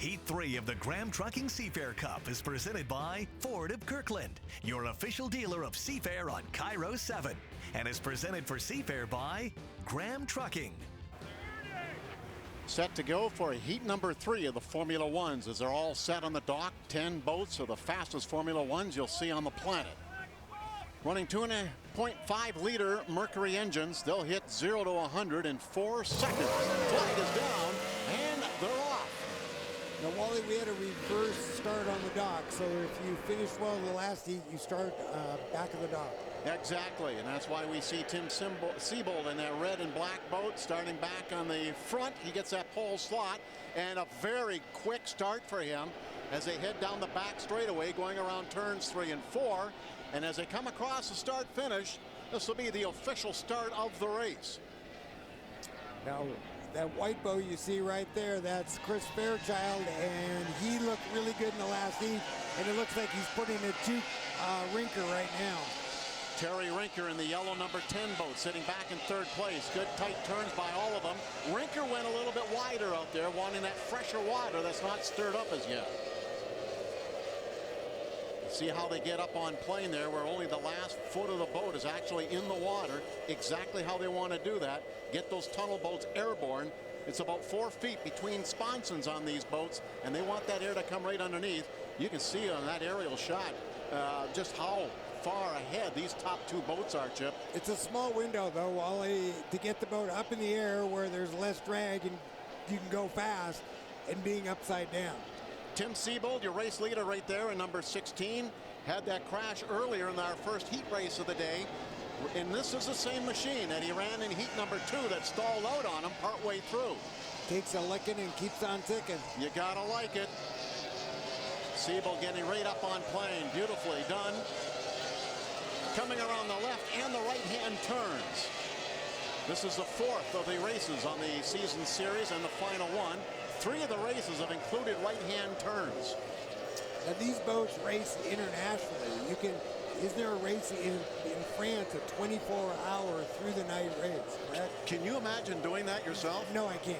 Heat 3 of the Graham Trucking Seafair Cup is presented by Ford of Kirkland, your official dealer of Seafair on KIRO 7, and is presented for Seafair by Graham Trucking. Set to go for Heat number 3 of the Formula Ones as they're all set on the dock. 10 boats are the fastest Formula Ones you'll see on the planet. Running 2.5 liter Mercury engines, they'll hit 0 to 100 in 4 seconds. Flag is down and they're off. Now, Wally, we had a reverse start on the dock, so if you finish well in the last heat, you start back of the dock. Exactly, and that's why we see Tim Seabold in that red and black boat starting back on the front. He gets that pole slot, and a very quick start for him as they head down the back straightaway, going around turns 3 and 4. And as they come across the start-finish, this will be the official start of the race. Now, that white boat you see right there, that's Chris Fairchild, and he looked really good in the last heat, and it looks like he's putting a Rinker right now. Terry Rinker in the yellow number 10 boat, sitting back in 3rd place. Good tight turns by all of them. Rinker went a little bit wider out there, wanting that fresher water that's not stirred up as yet. See how they get up on plane there, where only the last foot of the boat is actually in the water. Exactly how they want to do that. Get those tunnel boats airborne. It's about 4 feet between sponsons on these boats, and they want that air to come right underneath. You can see on that aerial shot just how far ahead these top 2 boats are, Chip. It's a small window, though, Wally, to get the boat up in the air where there's less drag and you can go fast, and being upside down. Tim Seabold, your race leader right there in number 16, had that crash earlier in our first heat race of the day. And this is the same machine that he ran in heat number 2 that stalled out on him partway through. Takes a licking and keeps on ticking. You gotta like it. Seabold getting right up on plane. Beautifully done. Coming around the left and the right-hand turns. This is the 4th of the races on the season series and the final one. 3 of the races have included right-hand turns. Now these boats race internationally. Isn't there a race in France, a 24-hour through-the-night race, correct? Can you imagine doing that yourself? No, I can't.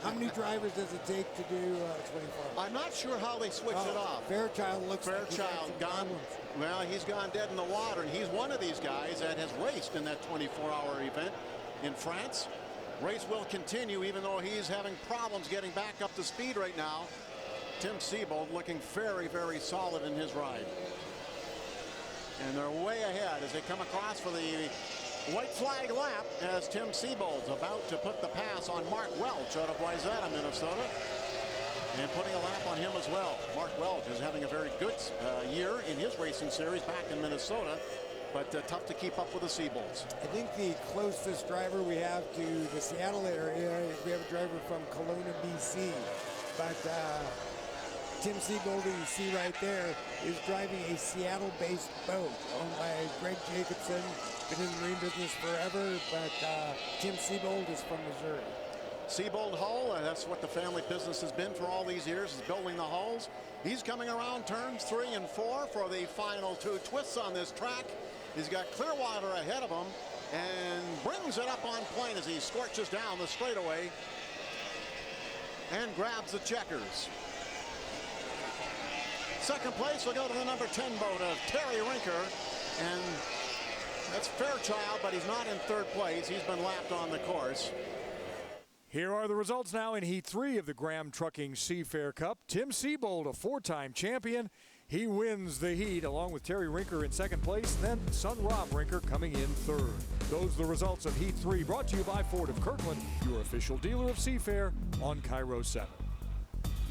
How many drivers does it take to do 24 hours? I'm not sure how they switch it off. Fairchild looks Fairchild like gone. Well, he's gone dead in the water, and he's one of these guys that has raced in that 24-hour event in France. Race will continue, even though he's having problems getting back up to speed right now. Tim Seabold looking very, very solid in his ride. And they're way ahead as they come across for the white flag lap as Tim Seabold's about to put the pass on Mark Welch out of Wayzata, Minnesota. And putting a lap on him as well. Mark Welch is having a very good year in his racing series back in Minnesota, but tough to keep up with the Seabolds. I think the closest driver we have to the Seattle area is we have a driver from Kelowna, BC. But Tim Seabold, you see right there, is driving a Seattle-based boat owned by Greg Jacobson. Been in the marine business forever, but Tim Seabold is from Missouri. Seabold Hull, that's what the family business has been for all these years, is building the hulls. He's coming around turns 3 and 4 for the final 2 twists on this track. He's got Clearwater ahead of him and brings it up on plane as he scorches down the straightaway and grabs the checkers. Second place will go to the number 10 boat of Terry Rinker, and that's Fairchild, but he's not in 3rd place. He's been lapped on the course. Here are the results now in Heat 3 of the Graham Trucking Seafair Cup. Tim Seabold, a 4-time champion. He wins the heat along with Terry Rinker in 2nd place, then son Rob Rinker coming in 3rd. Those are the results of Heat 3, brought to you by Ford of Kirkland, your official dealer of Seafair on KIRO 7.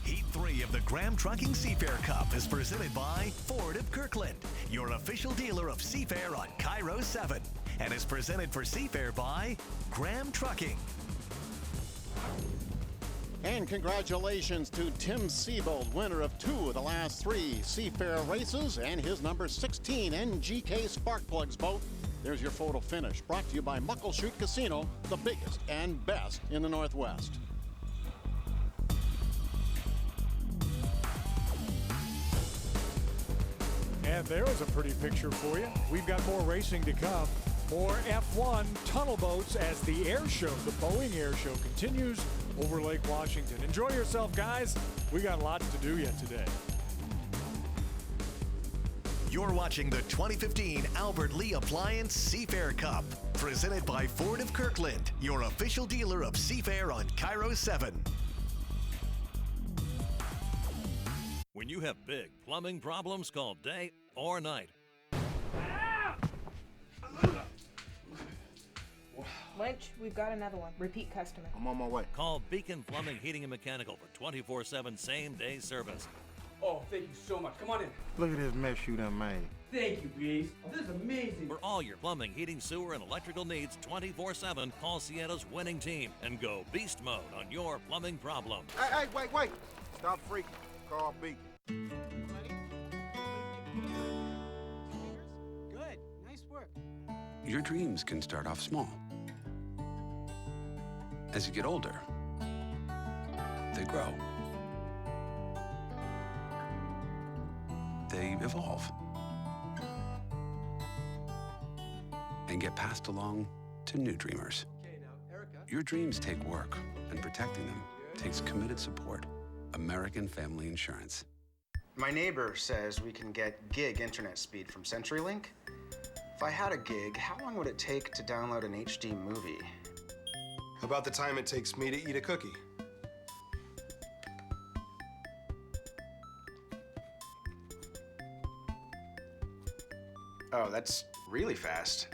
Heat 3 of the Graham Trucking Seafair Cup is presented by Ford of Kirkland, your official dealer of Seafair on KIRO 7, and is presented for Seafair by Graham Trucking. And congratulations to Tim Seabold, winner of 2 of the last 3 Seafair races, and his number 16 NGK Sparkplugs boat. There's your photo finish, brought to you by Muckleshoot Casino, the biggest and best in the Northwest. And there's a pretty picture for you. We've got more racing to come. More F1 tunnel boats as the air show, the Boeing air show, continues over Lake Washington. Enjoy yourself, guys. We got lots to do yet today. You're watching the 2015 Albert Lee Appliance Seafair Cup, presented by Ford of Kirkland, your official dealer of Seafair on KIRO 7. When you have big plumbing problems, call day or night. Lynch, we've got another one. Repeat customer. I'm on my way. Call Beacon Plumbing, Heating, and Mechanical for 24/7 same-day service. Oh, thank you so much. Come on in. Look at this mess you done made. Thank you, Beast. This is amazing. For all your plumbing, heating, sewer, and electrical needs 24/7, call Sienna's winning team and go beast mode on your plumbing problem. Hey, wait. Stop freaking. Call Beacon. Good. Nice work. Your dreams can start off small. As you get older, they grow. They evolve. And get passed along to new dreamers. Okay, now, Erica. Your dreams take work, and protecting them takes committed support. American Family Insurance. My neighbor says we can get gig internet speed from CenturyLink. If I had a gig, how long would it take to download an HD movie? About the time it takes me to eat a cookie. Oh, that's really fast.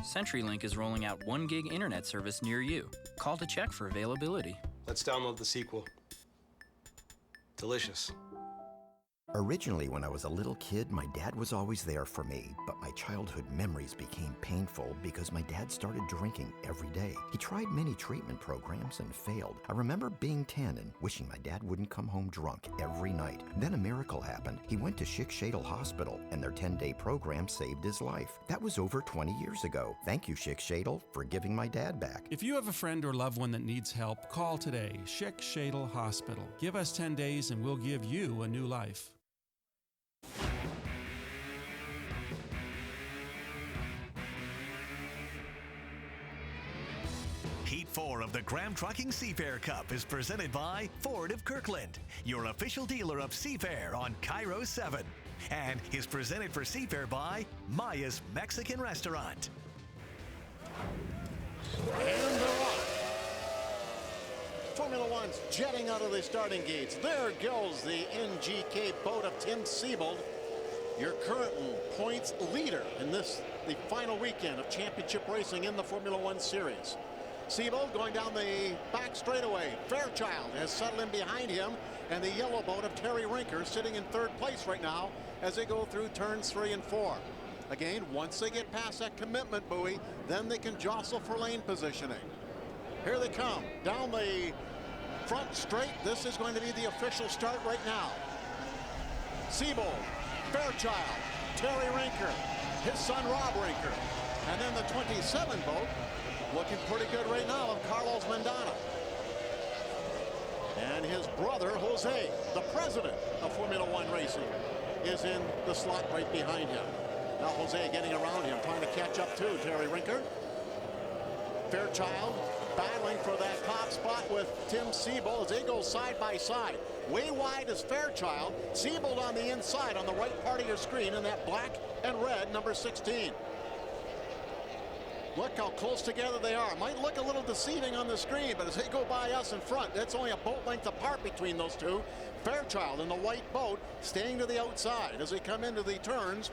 CenturyLink is rolling out 1 gig internet service near you. Call to check for availability. Let's download the sequel. Delicious. Originally, when I was a little kid, my dad was always there for me, but my childhood memories became painful because my dad started drinking every day. He tried many treatment programs and failed. I remember being 10 and wishing my dad wouldn't come home drunk every night. Then a miracle happened. He went to Schick-Shadle Hospital, and their 10-day program saved his life. That was over 20 years ago. Thank you, Schick-Shadle, for giving my dad back. If you have a friend or loved one that needs help, call today. Schick-Shadle Hospital. Give us 10 days and we'll give you a new life. Heat 4 of the Graham Trucking Seafair Cup is presented by Ford of Kirkland, your official dealer of Seafair on KIRO 7, and is presented for Seafair by Maya's Mexican Restaurant. And they're off. Formula One's jetting out of the starting gates. There goes the NGK boat of Tim Siebold, your current points leader in this, the final weekend of championship racing in the Formula One series. Siebold going down the back straightaway. Fairchild has settled in behind him, and the yellow boat of Terry Rinker sitting in third place right now as they go through turns 3 and 4. Again, once they get past that commitment buoy, then they can jostle for lane positioning. Here they come down the front straight. This is going to be the official start right now. Siebold, Fairchild, Terry Rinker, his son Rob Rinker, and then the 27 boat looking pretty good right now of Carlos Mendana. And his brother Jose, the president of Formula One racing, is in the slot right behind him. Now Jose getting around him, trying to catch up to Terry Rinker. Fairchild battling for that top spot with Tim Siebold as they go side by side. Way wide is Fairchild. Siebold on the inside on the right part of your screen in that black and red number 16. Look how close together they are. Might look a little deceiving on the screen, but as they go by us in front, that's only a boat length apart between those two. Fairchild in the white boat staying to the outside as they come into the turns.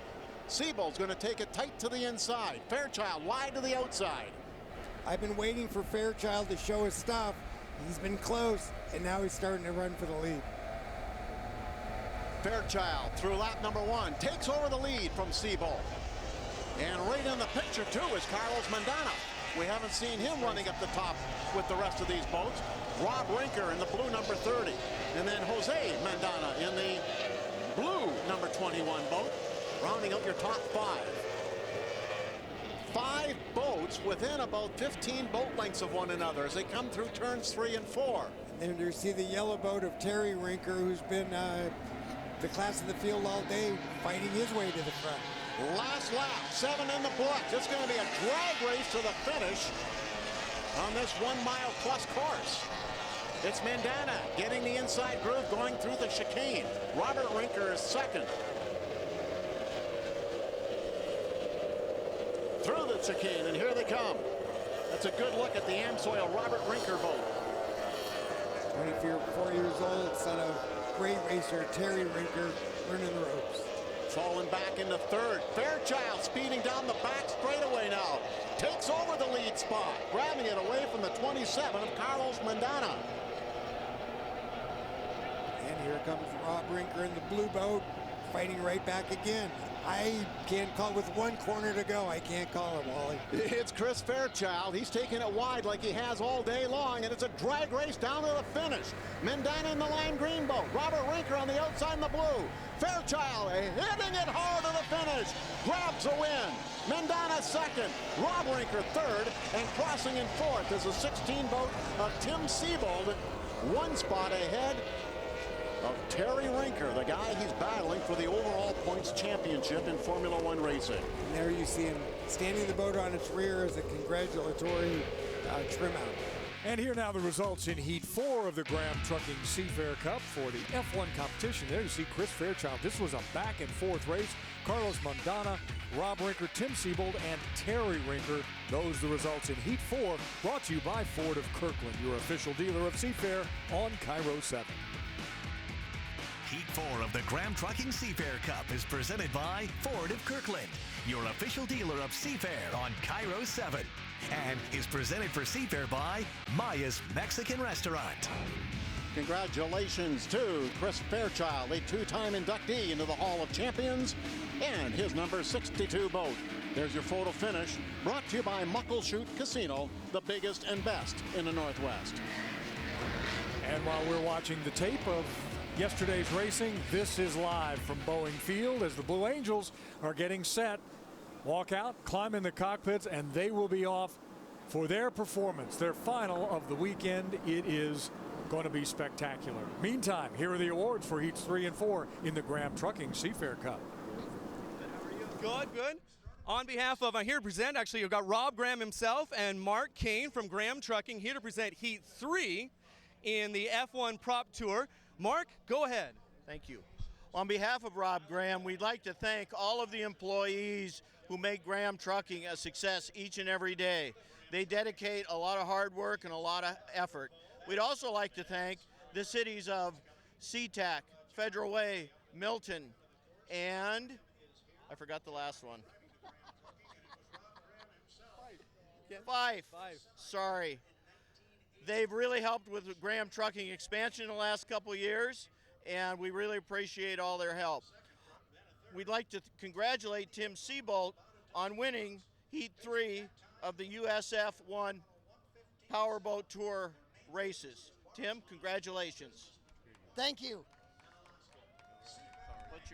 Siebold's going to take it tight to the inside. Fairchild wide to the outside. I've been waiting for Fairchild to show his stuff. He's been close, and now he's starting to run for the lead. Fairchild through lap number 1 takes over the lead from Siebold. And right in the picture too is Carlos Mendana. We haven't seen him running up the top with the rest of these boats. Rob Rinker in the blue number 30. And then Jose Mendana in the blue number 21 boat, rounding out your top 5. 5 boats within about 15 boat lengths of one another as they come through turns 3 and 4. And there you see the yellow boat of Terry Rinker, who's been the class of the field all day, fighting his way to the front. Last lap, 7 in the books. It's going to be a drag race to the finish on this 1 mile plus course. It's Mandana getting the inside groove, going through the chicane. Robert Rinker is second. Through the chicane, and here they come. That's a good look at the Amsoil Robert Rinker boat. 24 years old, son of great racer Terry Rinker, learning the ropes. Falling back into third. Fairchild speeding down the back straightaway now. Takes over the lead spot, grabbing it away from the 27 of Carlos Mandana. And here comes Rob Rinker in the blue boat, fighting right back again. I can't call with one corner to go. I can't call it, Wally. It's Chris Fairchild. He's taking it wide like he has all day long, and it's a drag race down to the finish. Mandana in the lime green boat. Robert Rinker on the outside in the blue. Fairchild hitting it hard to the finish. Grabs a win. Mandana second. Rob Rinker third. And crossing in fourth is a 16 boat of Tim Seabold. One spot ahead of Terry Rinker, the guy he's battling for the overall points championship in Formula One racing. And there you see him standing the boat on its rear as a congratulatory trim out. And here now the results in Heat 4 of the Graham Trucking Seafair Cup for the F1 competition. There you see Chris Fairchild. This was a back and forth race. Carlos Mandana, Rob Rinker, Tim Seabold, and Terry Rinker. Those are the results in Heat 4, brought to you by Ford of Kirkland, your official dealer of Seafair on KIRO 7. Heat 4 of the Graham Trucking Seafair Cup is presented by Ford of Kirkland, your official dealer of Seafair on KIRO 7. And is presented for Seafair by Maya's Mexican Restaurant. Congratulations to Chris Fairchild, a two-time inductee into the Hall of Champions, and his number 62 boat. There's your photo finish, brought to you by Muckleshoot Casino, the biggest and best in the Northwest. And while we're watching the tape of yesterday's racing, this is live from Boeing Field as the Blue Angels are getting set. Walk out, climb in the cockpits, and they will be off for their performance, their final of the weekend. It is going to be spectacular. Meantime, here are the awards for Heats 3 and 4 in the Graham Trucking Seafair Cup. Good, good. On behalf of, I'm here to present, actually, you've got Rob Graham himself and Mark Kane from Graham Trucking here to present Heat 3 in the F1 Prop Tour. Mark, go ahead. Thank you. On behalf of Rob Graham, we'd like to thank all of the employees who make Graham Trucking a success each and every day. They dedicate a lot of hard work and a lot of effort. We'd also like to thank the cities of SeaTac, Federal Way, Milton, and I forgot the last one. Fife. Sorry. They've really helped with the Graham Trucking expansion in the last couple of years, and we really appreciate all their help. We'd like to congratulate Tim Seabold on winning Heat 3 of the USF1 Powerboat Tour races. Tim, congratulations. Thank you.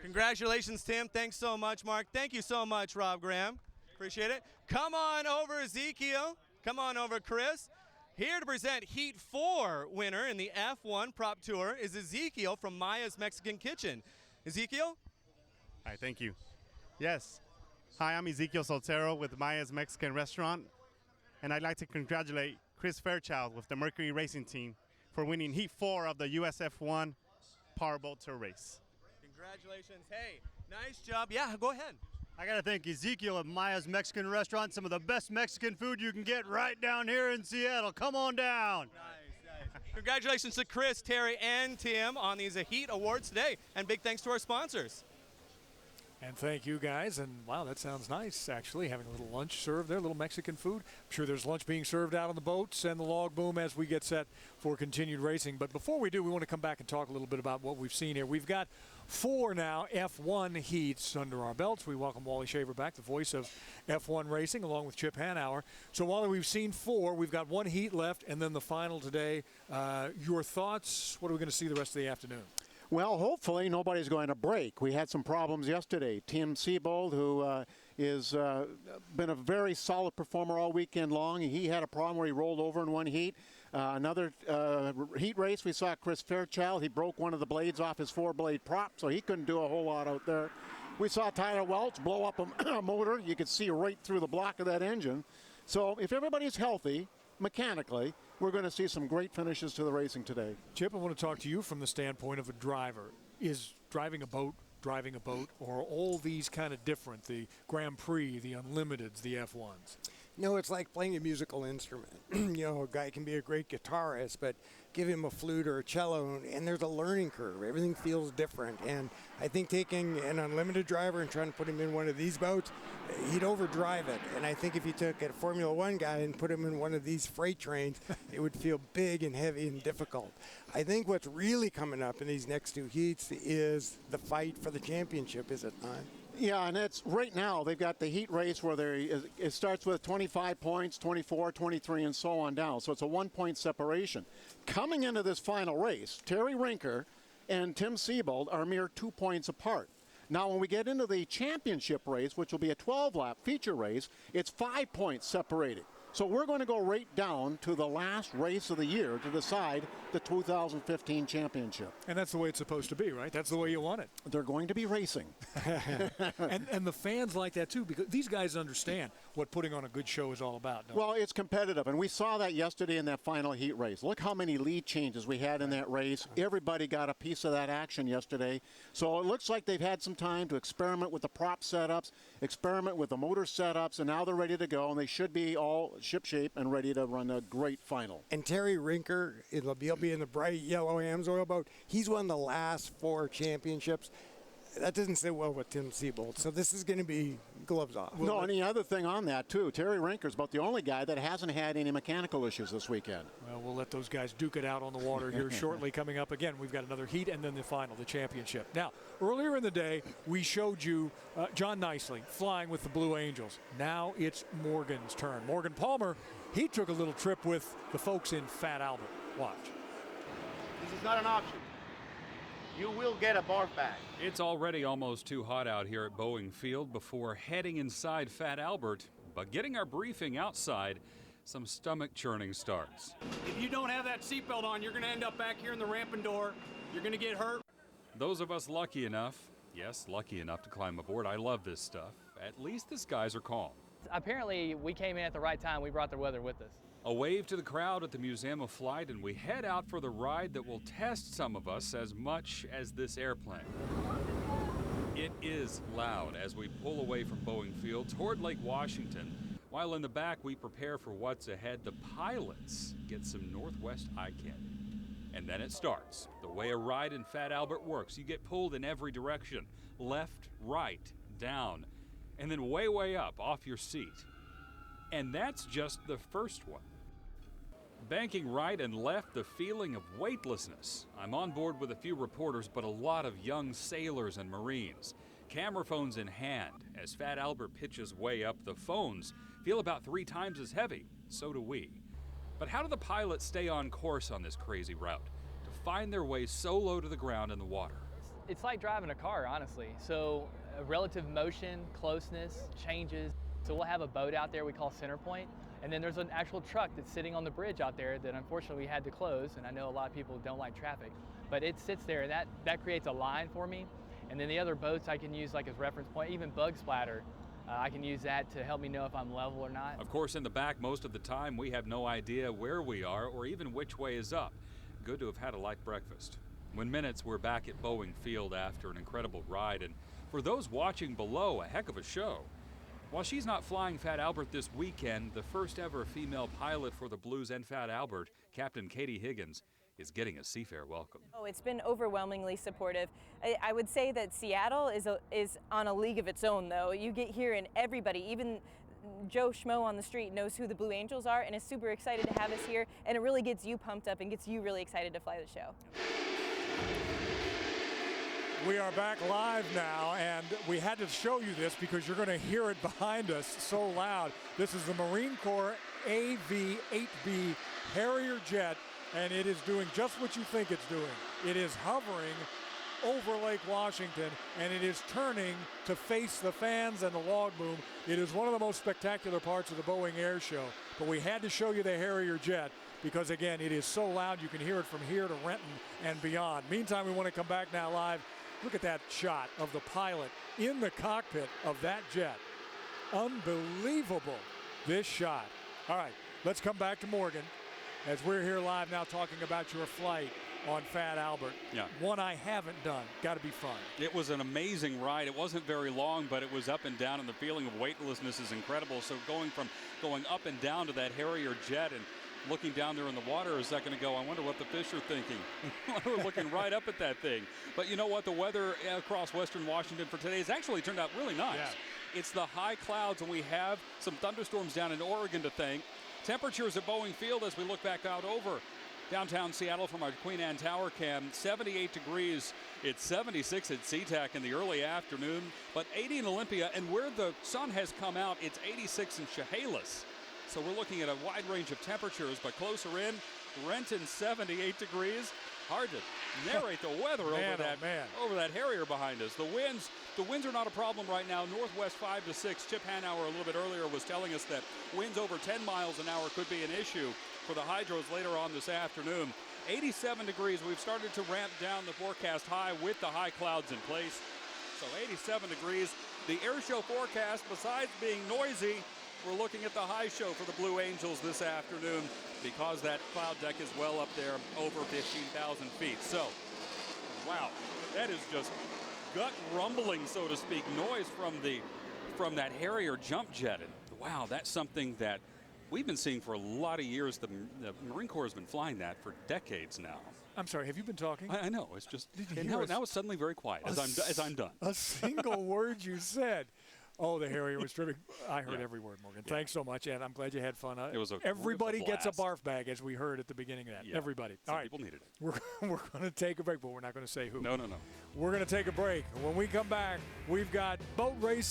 Congratulations, Tim. Thanks so much, Mark. Thank you so much, Rob Graham. Appreciate it. Come on over, Ezekiel. Come on over, Chris. Here to present Heat 4 winner in the F1 Prop Tour is Ezekiel from Maya's Mexican Kitchen. Ezekiel? Hi, thank you. Yes. Hi, I'm Ezekiel Soltero with Maya's Mexican Restaurant, and I'd like to congratulate Chris Fairchild with the Mercury Racing Team for winning Heat 4 of the USF1 Powerboat Tour race. Congratulations. Hey, nice job. Yeah, go ahead. I got to thank Ezekiel at Maya's Mexican Restaurant, some of the best Mexican food you can get right down here in Seattle. Come on down. Nice. Congratulations to Chris, Terry, and Tim on these Heat Awards today, and big thanks to our sponsors. And thank you guys, and wow, that sounds nice, actually, having a little lunch served there, a little Mexican food. I'm sure there's lunch being served out on the boats and the log boom as we get set for continued racing. But before we do, we want to come back and talk a little bit about what we've seen here. We've got 4 now F1 heats under our belts. We welcome Wally Shaver back, the voice of F1 racing, along with Chip Hanauer. So Wally, we've seen 4. We've got 1 heat left, and then the final today. Your thoughts? What are we going to see the rest of the afternoon? Well, hopefully nobody's going to break. We had some problems yesterday. Tim Seabold, who is been a very solid performer all weekend long. He had a problem where he rolled over in one heat. Another heat race, we saw Chris Fairchild. He broke one of the blades off his 4-blade prop, so he couldn't do a whole lot out there. We saw Tyler Welch blow up a motor. You could see right through the block of that engine. So if everybody's healthy, mechanically, we're going to see some great finishes to the racing today. Chip, I want to talk to you from the standpoint of a driver. Is driving a boat, or are all these kind of different? The Grand Prix, the Unlimiteds, the F1s? No, it's like playing a musical instrument. You know, a guy can be a great guitarist, but give him a flute or a cello, and there's a learning curve. Everything feels different. And I think taking an unlimited driver and trying to put him in one of these boats, he'd overdrive it. And I think if you took a Formula One guy and put him in one of these freight trains, it would feel big and heavy and difficult. I think what's really coming up in these next two heats is the fight for the championship, is it not? Yeah, and it's right now they've got the heat race where it starts with 25 points, 24, 23, and so on down. So it's a 1-point separation. Coming into this final race, Terry Rinker and Tim Siebold are mere 2 points apart. Now, when we get into the championship race, which will be a 12-lap feature race, it's 5 points separating. So we're going to go right down to the last race of the year to decide the 2015 championship. And that's the way it's supposed to be, right? That's the way you want it. They're going to be racing. and the fans like that, too, because these guys understand what putting on a good show is all about. Well, it's competitive, and we saw that yesterday in that final heat race. Look how many lead changes we had in that race. Everybody got a piece of that action yesterday. So it looks like they've had some time to experiment with the prop setups, experiment with the motor setups, and now they're ready to go, and they should be all shipshape and ready to run a great final. And Terry Rinker, he'll be in the bright yellow Amsoil boat. He's won the last 4 championships. That doesn't sit well with Tim Siebold. So this is going to be gloves off. No, and the other thing on that, too, Terry Rinker's about the only guy that hasn't had any mechanical issues this weekend. Well, we'll let those guys duke it out on the water here shortly. Coming up again, we've got another heat and then the final, the championship. Now, earlier in the day, we showed you John Nicely flying with the Blue Angels. Now it's Morgan's turn. Morgan Palmer, he took a little trip with the folks in Fat Albert. Watch. This is not an option. You will get a barf bag. It's already almost too hot out here at Boeing Field before heading inside Fat Albert, but getting our briefing outside, some stomach churning starts. If you don't have that seatbelt on, you're going to end up back here in the ramping door. You're going to get hurt. Those of us lucky enough, yes, lucky enough to climb aboard, I love this stuff. At least the skies are calm. Apparently, we came in at the right time. We brought the weather with us. A wave to the crowd at the Museum of Flight, and we head out for the ride that will test some of us as much as this airplane. It is loud as we pull away from Boeing Field toward Lake Washington, while in the back we prepare for what's ahead. The pilots get some Northwest eye candy. And then it starts. The way a ride in Fat Albert works, you get pulled in every direction, left, right, down, and then way, way up off your seat. And that's just the first one. Banking right and left, the feeling of weightlessness. I'm on board with a few reporters, but a lot of young sailors and Marines. Camera phones in hand. As Fat Albert pitches way up, the phones feel about 3 times as heavy. So do we. But how do the pilots stay on course on this crazy route to find their way so low to the ground in the water? It's like driving a car, honestly. So relative motion, closeness, changes. So we'll have a boat out there we call center point, and then there's an actual truck that's sitting on the bridge out there that unfortunately we had to close, and I know a lot of people don't like traffic, but it sits there, and that creates a line for me. And then the other boats I can use like as reference point, even bug splatter, I can use that to help me know if I'm level or not. Of course, in the back, most of the time, we have no idea where we are or even which way is up. Good to have had a light breakfast. When minutes, we're back at Boeing Field after an incredible ride, and for those watching below, a heck of a show. While she's not flying Fat Albert this weekend, the first ever female pilot for the Blues and Fat Albert, Captain Katie Higgins, is getting a Seafair welcome. Oh, it's been overwhelmingly supportive. I would say that Seattle is on a league of its own, though. You get here and everybody, even Joe Schmo on the street, knows who the Blue Angels are and is super excited to have us here, and it really gets you pumped up and gets you really excited to fly the show. We are back live now, and we had to show you this because you're going to hear it behind us so loud. This is the Marine Corps AV-8B Harrier Jet, and it is doing just what you think it's doing. It is hovering over Lake Washington, and it is turning to face the fans and the log boom. It is one of the most spectacular parts of the Boeing Air Show, but we had to show you the Harrier Jet because, again, it is so loud you can hear it from here to Renton and beyond. Meantime, we want to come back now live. Look at that shot of the pilot in the cockpit of that jet. Unbelievable, this shot. All right, let's come back to Morgan. as we're here live now talking about your flight on Fat Albert. Yeah. One I haven't done. Got to be fun. It was an amazing ride. It wasn't very long, but it was up and down, and the feeling of weightlessness is incredible. So going up and down to that Harrier Jet and looking down there in the water a second ago, I wonder what the fish are thinking. We're looking right up at that thing. But you know what? The weather across western Washington for today has actually turned out really nice. Yeah. It's the high clouds, and we have some thunderstorms down in Oregon to thank. Temperatures at Boeing Field as we look back out over downtown Seattle from our Queen Anne Tower cam, 78 degrees. It's 76 at SeaTac in the early afternoon, but 80 in Olympia, and where the sun has come out, it's 86 in Chehalis. So we're looking at a wide range of temperatures, but closer in, Renton 78 degrees. Hard to narrate the weather over that Harrier behind us. The winds are not a problem right now. Northwest 5 to 6. Chip Hanauer a little bit earlier was telling us that winds over 10 miles an hour could be an issue for the hydros later on this afternoon. 87 degrees. We've started to ramp down the forecast high with the high clouds in place. So 87 degrees. The air show forecast, besides being noisy, we're looking at the high show for the Blue Angels this afternoon because that cloud deck is well up there, over 15,000 feet. So, wow, that is just gut rumbling, so to speak, noise from that Harrier jump jet. And wow, that's something that we've been seeing for a lot of years. The Marine Corps has been flying that for decades now. I'm sorry, have you been talking? I know, it's just, now it's suddenly very quiet as I'm done. A single word you said. Oh, the Harrier was terrific. I heard every word, Morgan. Thanks so much, and I'm glad you had fun. It was everybody gets a barf bag, as we heard at the beginning of that. Yeah. Everybody. Some all right. people needed it. We're going to take a break, but we're not going to say who. No. We're going to take a break. When we come back, we've got boat race.